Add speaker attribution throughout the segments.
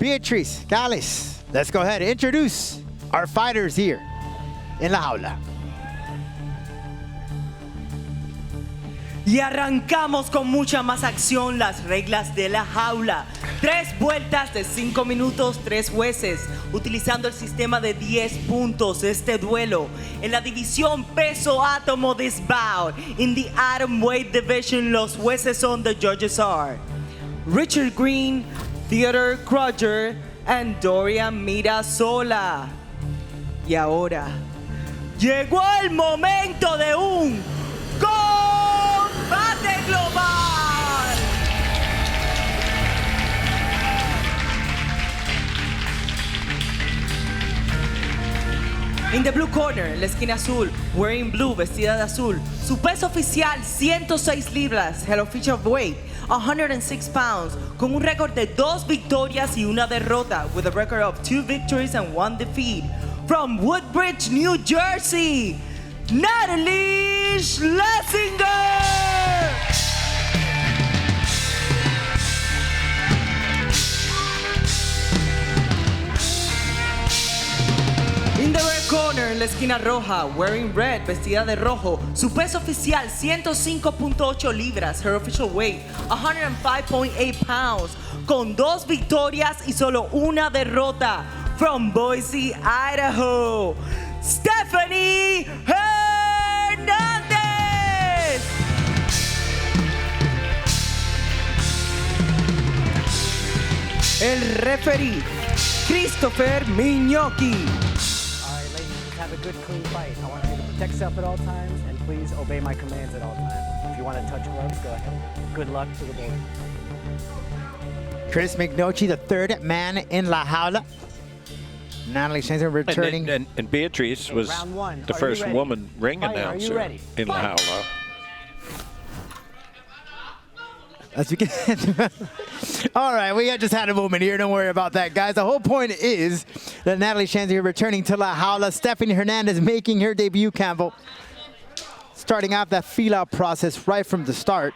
Speaker 1: Beatriz, Gales, let's go ahead and introduce our fighters here in La Jaula.
Speaker 2: Y arrancamos con mucha más acción, las reglas de la jaula. 3 vueltas de 5 minutos, 3 jueces, utilizando el sistema de 10 puntos. Este duelo en la división peso átomo this bout. In the atom weight division, los jueces son the judges are Richard Green, Theodore Crutcher, and Dorian Mirasola. Y ahora llegó el momento de un combate global. In the blue corner, en la esquina azul, wearing blue, vestida de azul. Su peso oficial, 106 libras. Her official weight, 106 pounds. Con un récord de 2 victorias y 1 derrota. With a record of 2 victories and 1 defeat. From Woodbridge, New Jersey, Natalie Schlesinger. In the red corner, en la esquina roja, wearing red, vestida de rojo. Su peso oficial, 105.8 libras. Her official weight, 105.8 pounds. Con 2 victorias y solo 1 derrota. From Boise, Idaho, Stephanie Hernandez. El referee, Christopher Mignocchi.
Speaker 3: All right, ladies, just have a good, clean fight. I want you to protect yourself at all times, and please obey my commands at all times. If you want to touch gloves, go ahead. Good luck to the both.
Speaker 1: Chris Mignocchi, the 3rd man in La Jaula. Natalie Schlesinger returning.
Speaker 4: And Beatriz was
Speaker 3: Round 1.
Speaker 4: the first woman ring announcer in La Jaula.
Speaker 1: As we get all right, we just had a moment here. Don't worry about that, guys. The whole point is that Natalie Schlesinger returning to La Jaula. Stephanie Hernandez making her debut, Campbell. Starting off that feel-out process right from the start.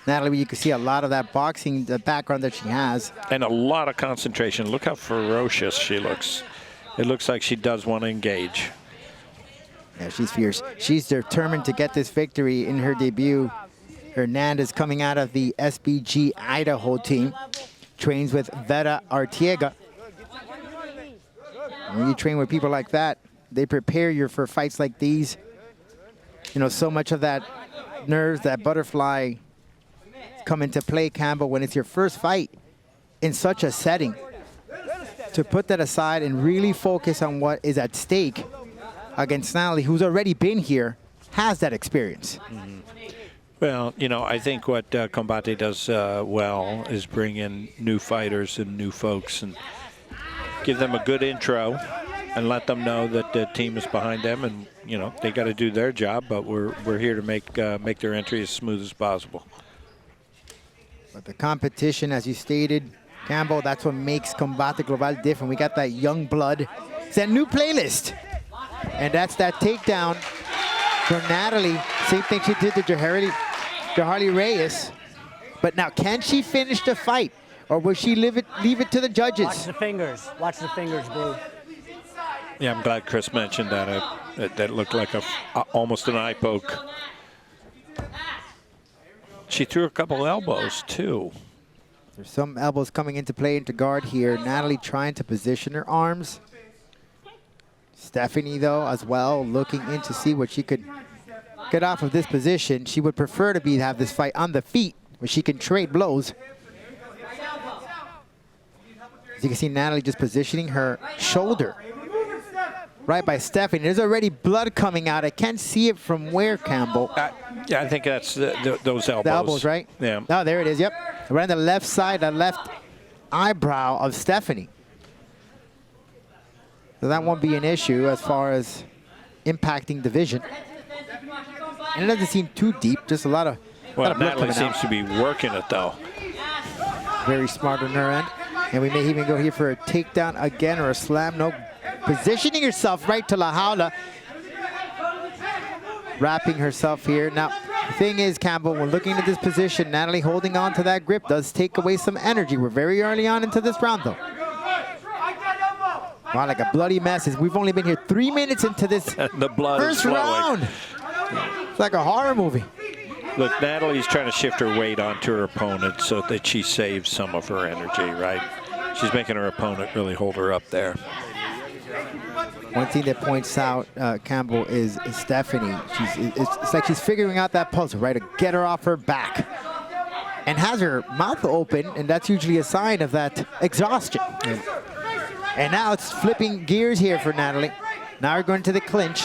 Speaker 1: Natalie, you can see a lot of that boxing, the background that she has.
Speaker 4: And a lot of concentration. Look how ferocious she looks. It looks like she does want to engage.
Speaker 1: Yeah, she's fierce. She's determined to get this victory in her debut. Hernandez coming out of the SBG Idaho team. Trains with Vera Arteaga. When you train with people like that, they prepare you for fights like these. You know, so much of that nerves, that butterfly come into play, Campbell, when it's your first fight in such a setting. To put that aside and really focus on what is at stake against Natalie, who's already been here, has that experience.
Speaker 4: Mm-hmm. Well, you know, I think what Combate does well is bring in new fighters and new folks and give them a good intro and let them know that the team is behind them, and you know they got to do their job. But we're here to make their entry as smooth as possible.
Speaker 1: But the competition, as you stated, Campbell, that's what makes Combate Global different. We got that young blood. It's that new playlist. And that's that takedown from Natalie. Same thing she did to Jaharli Reyes. But now, can she finish the fight? Or will she leave it to the judges?
Speaker 3: Watch the fingers. Watch the fingers, Blue.
Speaker 4: Yeah, I'm glad Chris mentioned that. That looked like almost an eye poke. She threw a couple elbows, too.
Speaker 1: There's some elbows coming into play into guard here. Natalie trying to position her arms. Stephanie, though, as well, looking in to see what she could get off of this position. She would prefer to have this fight on the feet, where she can trade blows. As you can see, Natalie just positioning her shoulder right by Stephanie. There's already blood coming out. I can't see it from where, Campbell.
Speaker 4: Yeah, I think that's those elbows.
Speaker 1: The elbows, right?
Speaker 4: Yeah.
Speaker 1: Oh, there it is, yep. Right on the left side, the left eyebrow of Stephanie. So that won't be an issue as far as impacting the vision. And it doesn't seem too deep, just a lot of blood
Speaker 4: Natalie
Speaker 1: coming
Speaker 4: seems
Speaker 1: out.
Speaker 4: to be working it, though.
Speaker 1: Very smart on her end. And we may even go here for a takedown again or a slam. No, positioning herself right to La Jaula. Wrapping herself here. Now, The thing is, Campbell, when looking at this position, Natalie holding on to that grip does take away some energy. We're very early on into this round, though. Wow, like a bloody mess. We've only been here 3 minutes into this
Speaker 4: The blood is
Speaker 1: first
Speaker 4: flowing.
Speaker 1: round. It's like a horror movie.
Speaker 4: Look, Natalie's trying to shift her weight onto her opponent so that she saves some of her energy, right? She's making her opponent really hold her up there.
Speaker 1: One thing that points out Campbell is Stephanie. It's like she's figuring out that puzzle, right? To get her off her back. And has her mouth open, and that's usually a sign of that exhaustion. Yeah. And now it's flipping gears here for Natalie. Now we're going to the clinch.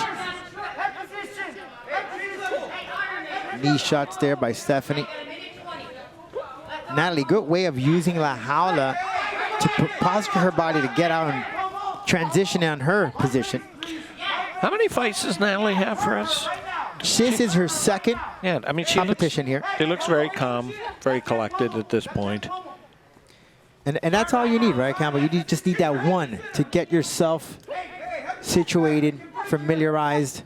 Speaker 1: Knee shots there by Stephanie. Natalie, good way of using La Jaula to posture her body to get out and transition on her position.
Speaker 4: How many fights does Natalie have for us?
Speaker 1: This is her second competition here.
Speaker 4: She looks very calm, very collected at this point.
Speaker 1: And that's all you need, right, Campbell? You just need that one to get yourself situated, familiarized.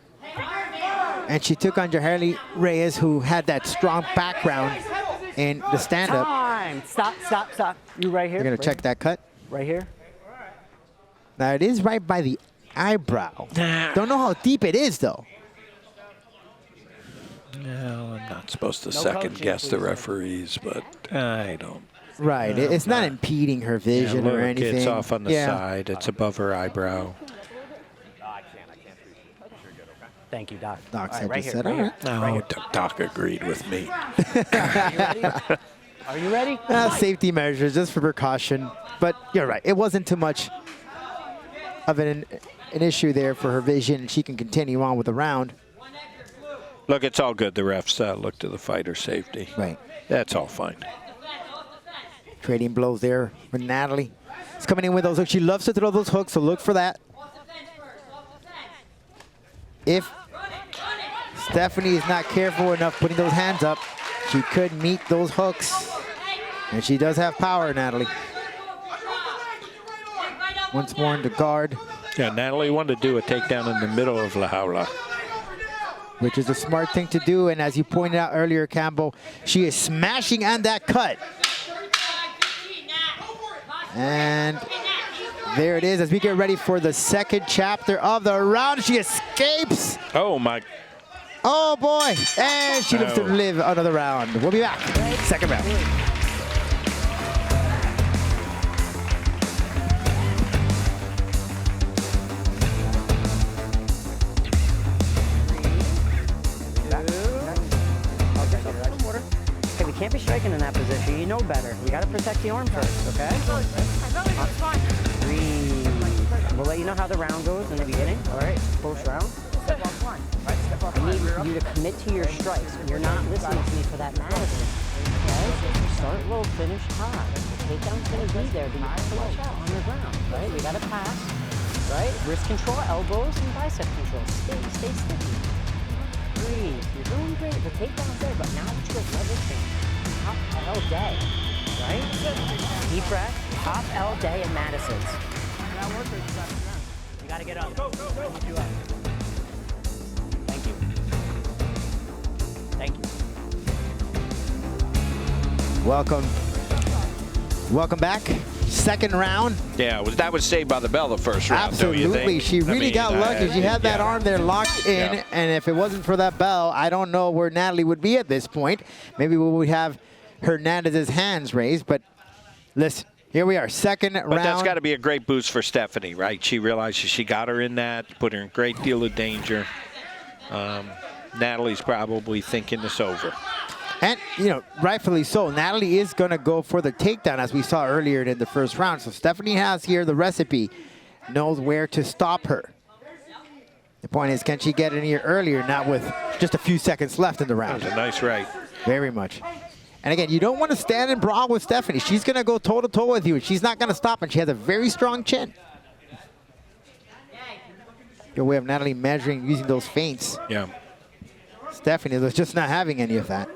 Speaker 1: And she took on Jaherly Reyes, who had that strong background in the stand-up.
Speaker 3: Time. Stop, stop, stop. You right here.
Speaker 1: You're going to check that cut?
Speaker 3: Right here.
Speaker 1: Now, it is right by the eyebrow.
Speaker 4: Nah.
Speaker 1: Don't know how deep it is, though.
Speaker 4: No, I'm not supposed to
Speaker 3: No
Speaker 4: second
Speaker 3: coaching,
Speaker 4: guess the
Speaker 3: please.
Speaker 4: referees, but I don't.
Speaker 1: Right. It's not impeding her vision
Speaker 4: Look,
Speaker 1: or anything.
Speaker 4: it's off on the side. It's above her eyebrow.
Speaker 3: Thank you, Doc.
Speaker 1: Doc
Speaker 3: All
Speaker 1: said
Speaker 3: right,
Speaker 1: you
Speaker 3: here,
Speaker 1: said,
Speaker 3: right
Speaker 1: all
Speaker 3: here.
Speaker 1: right.
Speaker 4: No,
Speaker 3: Right here.
Speaker 4: Doc agreed with me.
Speaker 3: Are you ready?
Speaker 1: Safety measures, just for precaution. But you're right. It wasn't too much of an issue there for her vision. She can continue on with the round.
Speaker 4: Look, it's all good. The refs look to the fighter's safety.
Speaker 1: Right.
Speaker 4: That's all fine.
Speaker 1: Trading blows there with Natalie. She's coming in with those hooks. She loves to throw those hooks, so look for that. If Stephanie is not careful enough putting those hands up, she could meet those hooks. And she does have power, Natalie. Once more into guard.
Speaker 4: Yeah, Natalie wanted to do a takedown in the middle of La Jaula.
Speaker 1: Which is a smart thing to do. And as you pointed out earlier, Campbell, she is smashing on that cut. And there it is as we get ready for the second chapter of the round. She escapes.
Speaker 4: Oh, my.
Speaker 1: Oh, boy. And she looks to live another round. We'll be back. Second round.
Speaker 3: Okay, we can't be striking in that position. You know better. You got to protect the arm first, okay? Breathe. We'll let you know how the round goes in the beginning. All right, close round. I need you to commit to your strikes. You're not listening to me for that Madison. Okay? Start low, finish high. The takedown's going to be there, but you have to watch out on the ground, right? We got to pass, right? Wrist control, elbows, and bicep control. Stay sticky. Breathe. You're doing great. The takedown's there, but now it's your level change. Top L day, right? Deep breath. Top L day at Madison's. You got to get up. Thank you. Thank you.
Speaker 1: Welcome back. Second round.
Speaker 4: Yeah, that was saved by the bell the first round, don't you
Speaker 1: Absolutely.
Speaker 4: think?
Speaker 1: She really got lucky. She had that
Speaker 4: yeah.
Speaker 1: arm there locked in.
Speaker 4: Yeah.
Speaker 1: And if it wasn't for that bell, I don't know where Natalie would be at this point. Maybe we would have Hernandez's hands raised. But listen, here we are. Second round.
Speaker 4: But that's got to be a great boost for Stephanie, right? She realizes she got her in that, put her in a great deal of danger. Natalie's probably thinking this over.
Speaker 1: And, you know, rightfully so. Natalie is going to go for the takedown, as we saw earlier in the first round. So Stephanie has here the recipe, knows where to stop her. The point is, can she get in here earlier, not with just a few seconds left in the round?
Speaker 4: That was a nice right.
Speaker 1: Very much. And again, you don't want to stand and brawl with Stephanie. She's going to go toe-to-toe with you. She's not going to stop, and she has a very strong chin. Your way of Natalie measuring, using those feints.
Speaker 4: Yeah.
Speaker 1: Stephanie was just not having any of that.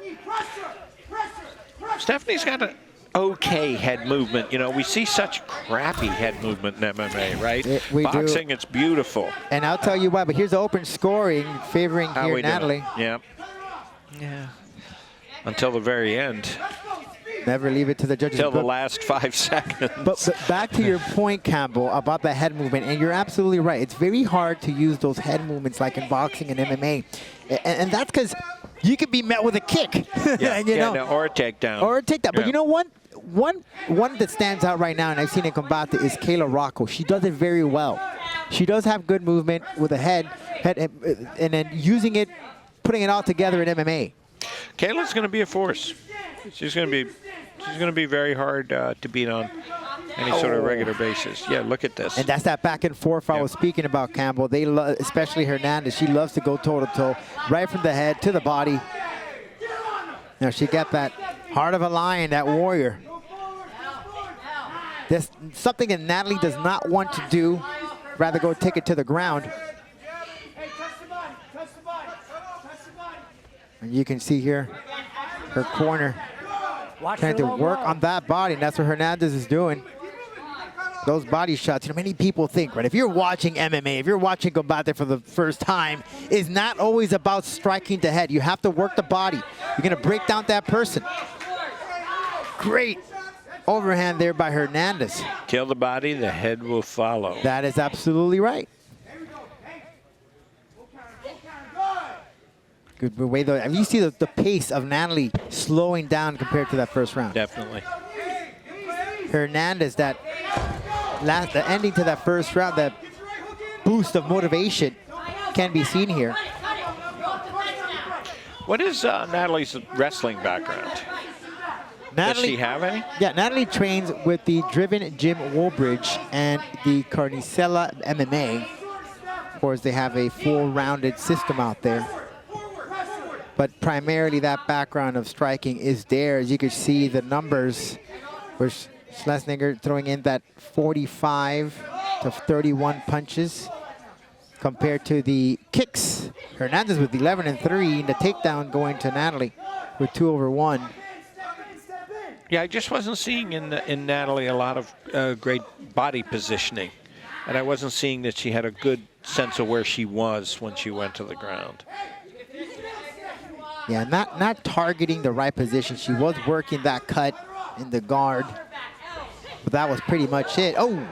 Speaker 4: Stephanie's got an okay head movement. You know, we see such crappy head movement in MMA, right?
Speaker 1: We do.
Speaker 4: Boxing, it's beautiful.
Speaker 1: And I'll tell you why, but here's the open scoring favoring
Speaker 4: How
Speaker 1: here
Speaker 4: we doing?
Speaker 1: Natalie.
Speaker 4: Yeah. Yeah. Until the very end.
Speaker 1: Never leave it to the judges.
Speaker 4: Until the last 5 seconds.
Speaker 1: But back to your point, Campbell, about the head movement, and you're absolutely right. It's very hard to use those head movements like in boxing and MMA. And that's because you could be met with a kick.
Speaker 4: Yeah,
Speaker 1: and, you know,
Speaker 4: or a takedown.
Speaker 1: Or a takedown. But
Speaker 4: Yeah.
Speaker 1: you know what? One that stands out right now, and I've seen it Combate, is Kayla Rocco. She does it very well. She does have good movement with a head and then using it, putting it all together in MMA.
Speaker 4: Kayla's going to be a force. She's going to be very hard to beat on any sort of regular basis. Yeah, look at this.
Speaker 1: And that's that back and forth I was speaking about, Campbell. They especially Hernandez. She loves to go toe-to-toe, right from the head to the body. Now she got that heart of a lion, that warrior. That's something that Natalie does not want to do. Rather go take it to the ground. And you can see here her corner trying to work on that body, and that's what Hernandez is doing. Those body shots, you know, many people think, right, if you're watching MMA, if you're watching Combate for the first time, it's not always about striking the head. You have to work the body. You're going to break down that person. Great overhand there by Hernandez.
Speaker 4: Kill the body, the head will follow.
Speaker 1: That is absolutely right. Good way though. And you see the pace of Natalie slowing down compared to that first round.
Speaker 4: Definitely.
Speaker 1: Hernandez, the ending to that first round, that boost of motivation can be seen here.
Speaker 4: What is Natalie's wrestling background? Does she have any?
Speaker 1: Yeah, Natalie trains with the Driven Gym Woolbridge and the Carnicella MMA. Of course, they have a full-rounded system out there. But primarily that background of striking is there. As you can see the numbers, with Schlesinger throwing in that 45 to 31 punches compared to the kicks. Hernandez with 11 and 3, and the takedown going to Natalie with 2 over 1.
Speaker 4: Yeah, I just wasn't seeing in Natalie a lot of great body positioning. And I wasn't seeing that she had a good sense of where she was when she went to the ground.
Speaker 1: Yeah, not targeting the right position. She was working that cut in the guard, but that was pretty much it. Oh,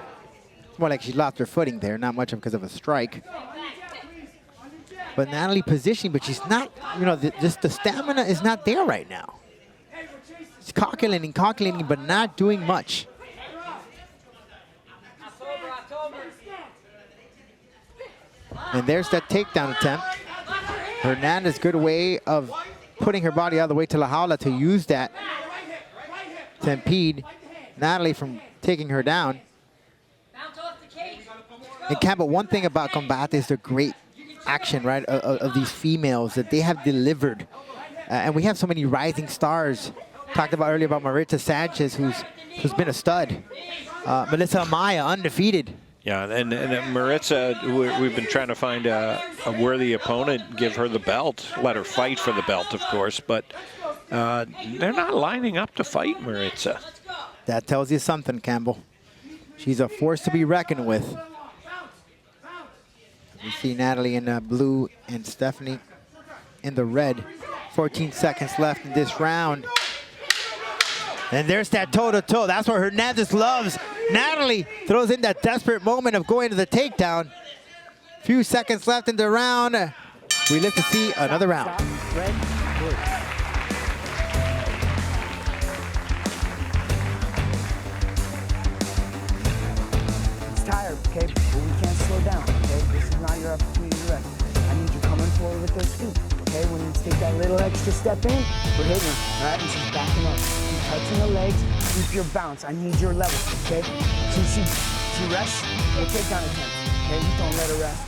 Speaker 1: more like she lost her footing there, not much because of a strike. But Natalie positioning, but she's not, you know, just the stamina is not there right now. She's calculating, but not doing much. And there's that takedown attempt. Hernandez, good way of putting her body all the way to La Jaula to use that to impede Natalie from taking her down. And Campbell, one thing about Combate is the great action, right, of these females that they have delivered. And we have so many rising stars. Talked about earlier about Maritza Sanchez, who's been a stud. Melissa Amaya, undefeated.
Speaker 4: Yeah, and Maritza, we've been trying to find a worthy opponent, give her the belt, let her fight for the belt, of course, but they're not lining up to fight Maritza.
Speaker 1: That tells you something, Campbell. She's a force to be reckoned with. We see Natalie in blue and Stephanie in the red. 14 seconds left in this round. And there's that toe-to-toe. That's what Hernandez loves. Natalie throws in that desperate moment of going to the takedown. Few seconds left in the round. We live to see another round.
Speaker 3: Red, blue. It's tired, okay? But we can't slow down, okay? This is not your opportunity to rest. I need you coming forward with those feet, okay? When you take that little extra step in, we're hitting them, all right? And she's backing up. Keep touching the legs, keep your bounce. I need your level, okay? So she rests, we'll take down attempts, okay? You don't let her rest,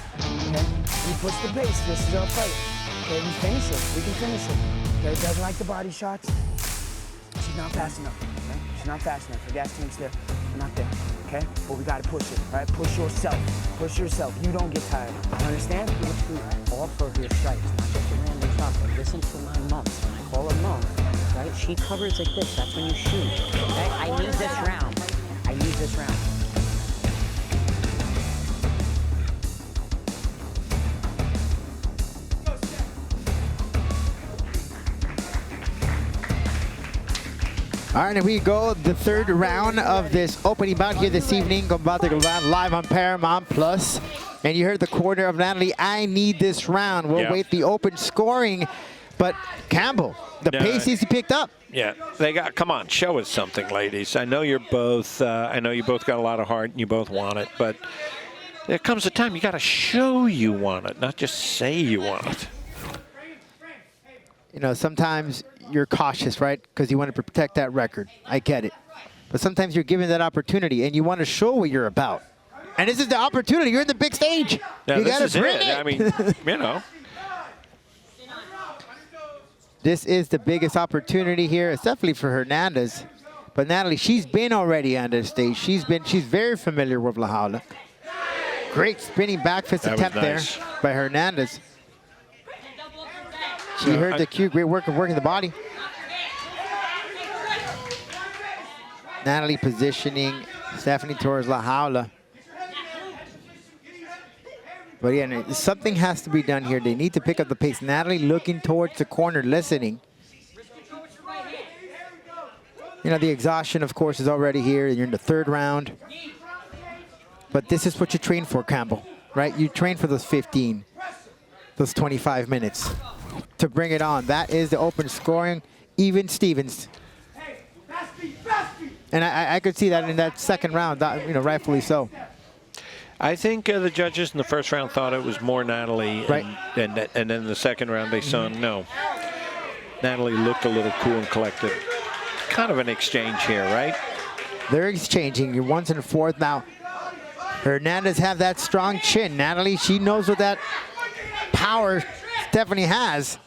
Speaker 3: okay? We push the pace, this is our fight, okay? We finish it, we can finish it, okay? Doesn't like the body shots. She's not fast enough, okay? She's not fast enough. Her gas tank's there, we're not there, okay? But we gotta push it, all right? Push yourself. You don't get tired, understand? You offer your strikes, not just a random shot, but listen to my mums. When I call her mom, right? She covers like this, that's when you shoot, okay? I need this round.
Speaker 1: All right, and we go the third round of this opening bout here this evening. Combate Global live on Paramount Plus. And you heard the corner of Natalie. I need this round. We'll wait the open scoring. But Campbell, the pace needs to be picked up.
Speaker 4: Yeah, come on, show us something, ladies. I know you're both, I know you both got a lot of heart and you both want it, but there comes a time you got to show you want it, not just say you want it.
Speaker 1: You know, sometimes you're cautious, right? Because you want to protect that record. I get it. But sometimes you're given that opportunity and you want to show what you're about. And this is the opportunity. You're in the big stage.
Speaker 4: Yeah,
Speaker 1: you got to bring
Speaker 4: it. I mean, you know.
Speaker 1: This is the biggest opportunity here. It's definitely for Hernandez. But Natalie, she's been already on this stage. She's very familiar with La Jaula. Great spinning back fist attempt there by Hernandez. She heard the cue. Great work of working the body. Natalie positioning Stephanie towards La Jaula. But yeah, something has to be done here. They need to pick up the pace. Natalie looking towards the corner, listening. You know, the exhaustion, of course, is already here. You're in the third round. But this is what you train for, Campbell, right? You train for those 15, those 25 minutes to bring it on. That is the open scoring. Even Stevens. And I could see that in that second round, you know, rightfully so.
Speaker 4: I think the judges in the first round thought it was more Natalie, and then the second round they saw no. Natalie looked a little cool and collected. Kind of an exchange here, right?
Speaker 1: They're exchanging. You're once and fourth now. Hernandez have that strong chin. Natalie, she knows what that power Stephanie has.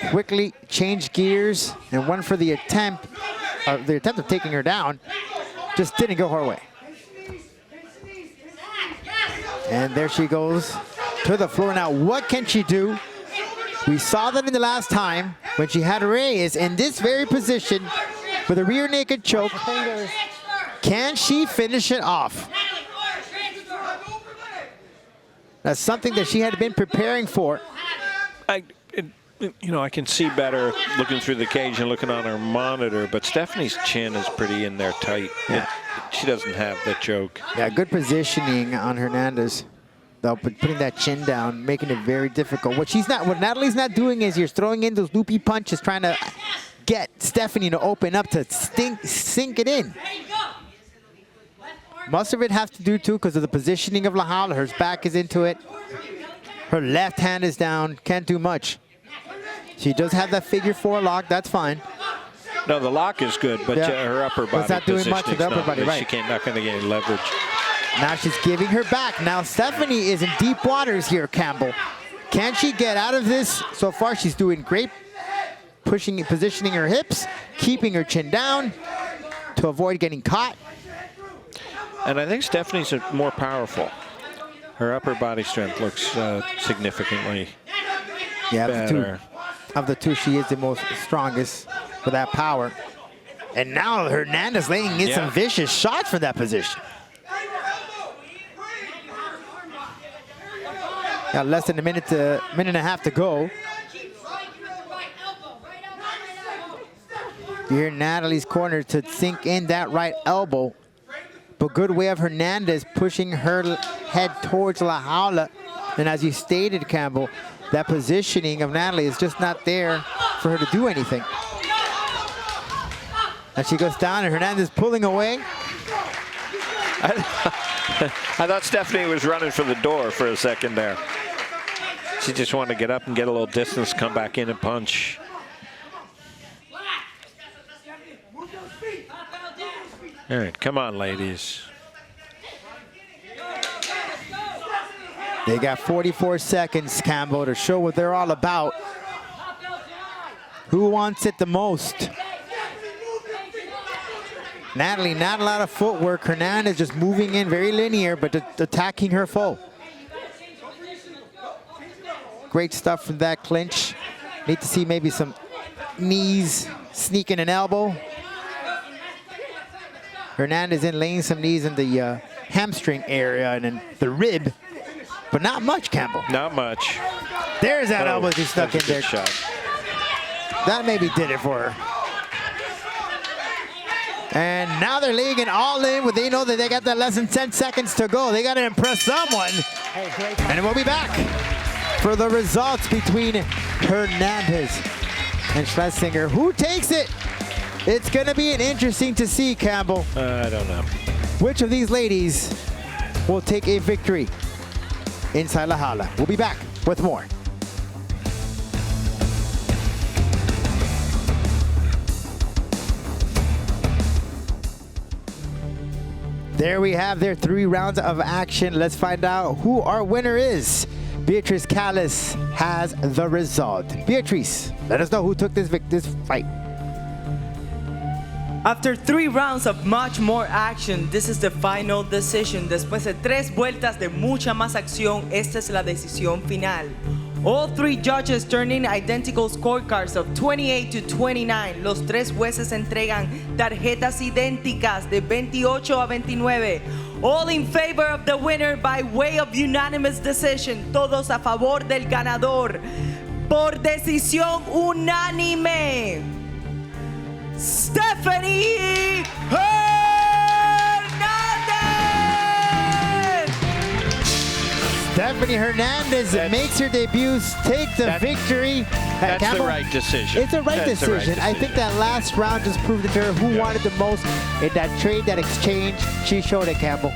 Speaker 1: Quickly change gears and one for the attempt of taking her down. Just didn't go her way. And there she goes to the floor. Now, what can she do? We saw that in the last time when she had Reyes in this very position with a rear naked choke. Can she finish it off? That's something that she had been preparing for.
Speaker 4: You know, I can see better looking through the cage and looking on her monitor, but Stephanie's chin is pretty in there tight.
Speaker 1: Yeah.
Speaker 4: She doesn't have the choke.
Speaker 1: Yeah, good positioning on Hernandez, though, but putting that chin down, making it very difficult. What Natalie's not doing is you're throwing in those loopy punches, trying to get Stephanie to open up to sink it in. Most of it has to do, too, because of the positioning of La Jaula. Her back is into it. Her left hand is down. Can't do much. She does have that figure four lock. That's fine.
Speaker 4: No, the lock is good, but her upper body.
Speaker 1: It's not doing much with the upper body, right?
Speaker 4: She not going to get any leverage.
Speaker 1: Now she's giving her back. Now Stephanie is in deep waters here, Campbell. Can she get out of this? So far, she's doing great. Positioning her hips, keeping her chin down to avoid getting caught.
Speaker 2: And I think Stephanie's more powerful. Her upper body strength looks significantly better.
Speaker 1: Of the two, she is the most strongest for that power. And now Hernandez laying in some vicious shots from that position. Got less than a minute and a half to go. You hear Natalie's corner to sink in that right elbow. But good way of Hernandez pushing her head towards La Jaula. And as you stated, Campbell, that positioning of Natalie is just not there for her to do anything. And she goes down, and Hernandez pulling away.
Speaker 2: I thought Stephanie was running for the door for a second there. She just wanted to get up and get a little distance, come back in and punch. All right, come on, ladies.
Speaker 1: They got 44 seconds, Campbell, to show what they're all about. Who wants it the most? Natalie, not a lot of footwork. Hernandez just moving in very linear, but attacking her foe. Great stuff from that clinch. Need to see maybe some knees sneaking an elbow. Hernandez in laying some knees in the hamstring area and in the rib. But not much, Campbell.
Speaker 2: Not much.
Speaker 1: There's that elbow she stuck in there.
Speaker 2: Shot.
Speaker 1: That maybe did it for her. And now they're laying it all in when they know that they got that less than 10 seconds to go. They got to impress someone. And we'll be back for the results between Hernandez and Schlesinger. Who takes it? It's going to be interesting to see, Campbell.
Speaker 4: I don't know.
Speaker 1: Which of these ladies will take a victory inside La Jaula? We'll be back with more. There we have their 3 rounds of action. Let's find out who our winner is. Beatrice Callis has the result. Beatrice, let us know who took this fight.
Speaker 2: After 3 rounds of much more action, this is the final decision. Después de 3 vueltas de mucha más acción, esta es la decisión final. All 3 judges turn in identical scorecards of 28 to 29. Los 3 jueces entregan tarjetas idénticas de 28 a 29. All in favor of the winner by way of unanimous decision. Todos a favor del ganador. Por decisión unánime. Stephanie Hernandez!
Speaker 1: Stephanie Hernandez makes her debut, takes the victory.
Speaker 4: That's
Speaker 1: Campbell,
Speaker 4: the right decision.
Speaker 1: It's the right decision. I think that last round just proved it to her who wanted the most in that trade, that exchange. She showed it, Campbell.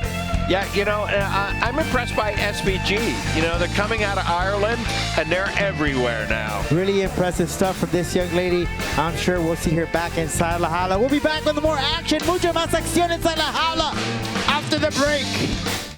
Speaker 4: Yeah, you know, I'm impressed by SBG. You know, they're coming out of Ireland, and they're everywhere now.
Speaker 1: Really impressive stuff from this young lady. I'm sure we'll see her back inside La Jaula. We'll be back with more action. Mucha más acción inside La Jaula after the break.